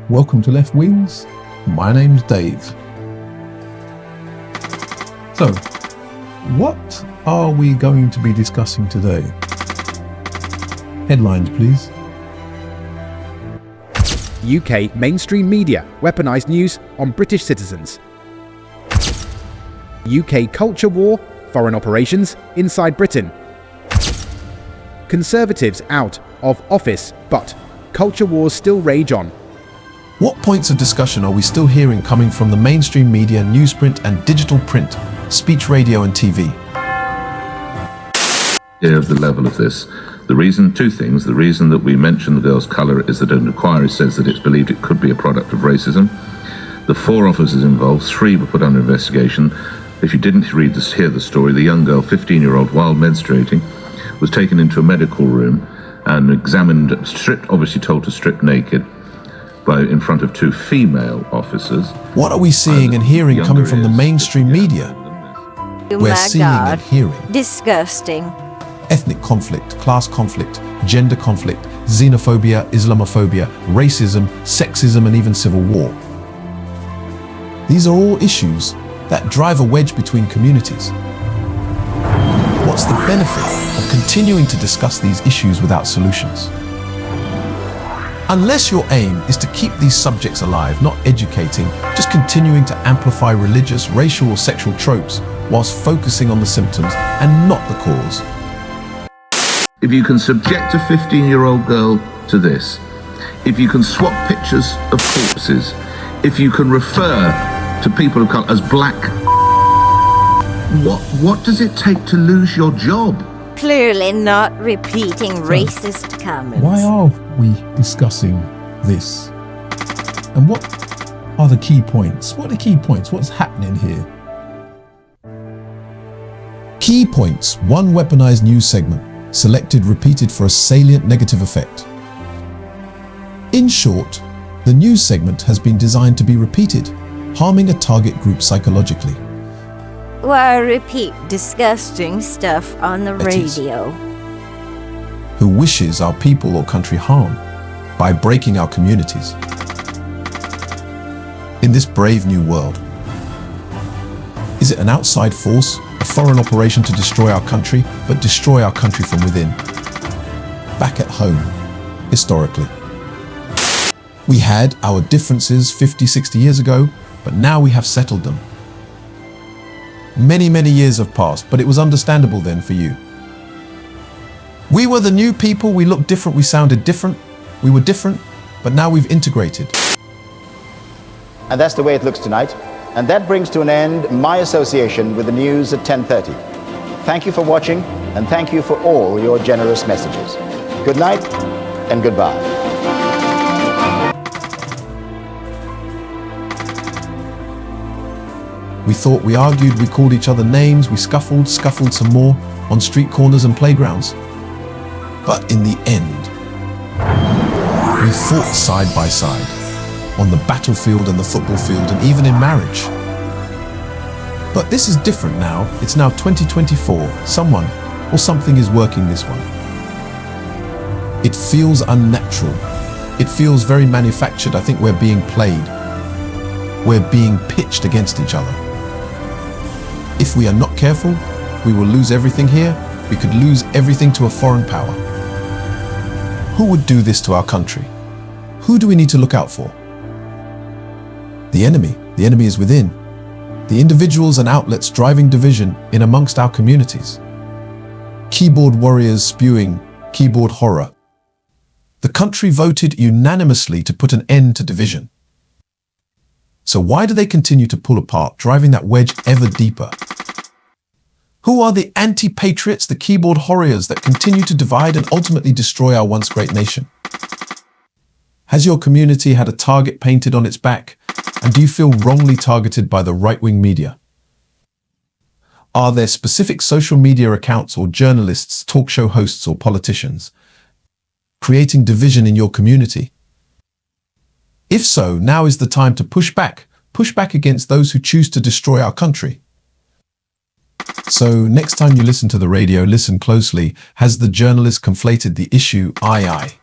Welcome to Left Wings. My name's Dave. So, what are we going to be discussing today? Headlines, please. UK mainstream media weaponized news on British citizens. UK culture war, foreign operations inside Britain. Conservatives out of office, but culture wars still rage on. What points of discussion are we still hearing coming from the mainstream media, newsprint and digital print, speech, radio and TV? Of the level of this. The reason, two things. The reason that we mention the girl's colour is that an inquiry says that it's believed it could be a product of racism. The 4 officers involved, 3 were put under investigation. If you didn't hear the story, the young girl, 15-year-old, while menstruating, was taken into a medical room and examined, stripped, obviously told to strip naked, in front of 2 female officers. What are we seeing and hearing coming from the mainstream media? We're seeing and hearing disgusting ethnic conflict, class conflict, gender conflict, xenophobia, Islamophobia, racism, sexism and even civil war. These are all issues that drive a wedge between communities. What's the benefit of continuing to discuss these issues without solutions? Unless your aim is to keep these subjects alive, not educating, just continuing to amplify religious, racial or sexual tropes whilst focusing on the symptoms and not the cause. If you can subject a 15-year-old girl to this, if you can swap pictures of corpses, if you can refer to people of colour as black, what does it take to lose your job? Clearly not repeating racist comments. Why are we discussing this? And what are the key points? What are the key points? What's happening here? Key points. 1 weaponized news segment. Selected, repeated for a salient negative effect. In short, the news segment has been designed to be repeated, harming a target group psychologically. Why repeat disgusting stuff on the radio? Who wishes our people or country harm by breaking our communities. In this brave new world, is it an outside force, a foreign operation to destroy our country, but destroy our country from within? Back at home, historically, we had our differences 50, 60 years ago, but now we have settled them. Many, many years have passed, but it was understandable then for you. We were the new people, we looked different, we sounded different, we were different, but now we've integrated. And that's the way it looks tonight. And that brings to an end my association with the news at 10:30. Thank you for watching, and thank you for all your generous messages. Good night, and goodbye. We thought, we argued, we called each other names, we scuffled some more on street corners and playgrounds. But in the end, we fought side by side, on the battlefield and the football field and even in marriage. But this is different now. It's now 2024. Someone or something is working this one. It feels unnatural. It feels very manufactured. I think we're being played. We're being pitched against each other. If we are not careful, we will lose everything here. We could lose everything to a foreign power. Who would do this to our country? Who do we need to look out for? The enemy. The enemy is within. The individuals and outlets driving division in amongst our communities. Keyboard warriors spewing keyboard horror. The country voted unanimously to put an end to division. So why do they continue to pull apart, driving that wedge ever deeper? Who are the anti-patriots, the keyboard horrors that continue to divide and ultimately destroy our once great nation? Has your community had a target painted on its back? And do you feel wrongly targeted by the right-wing media? Are there specific social media accounts or journalists, talk show hosts or politicians creating division in your community? If so, now is the time to push back against those who choose to destroy our country. So next time you listen to the radio, listen closely. Has the journalist conflated the issue? Aye.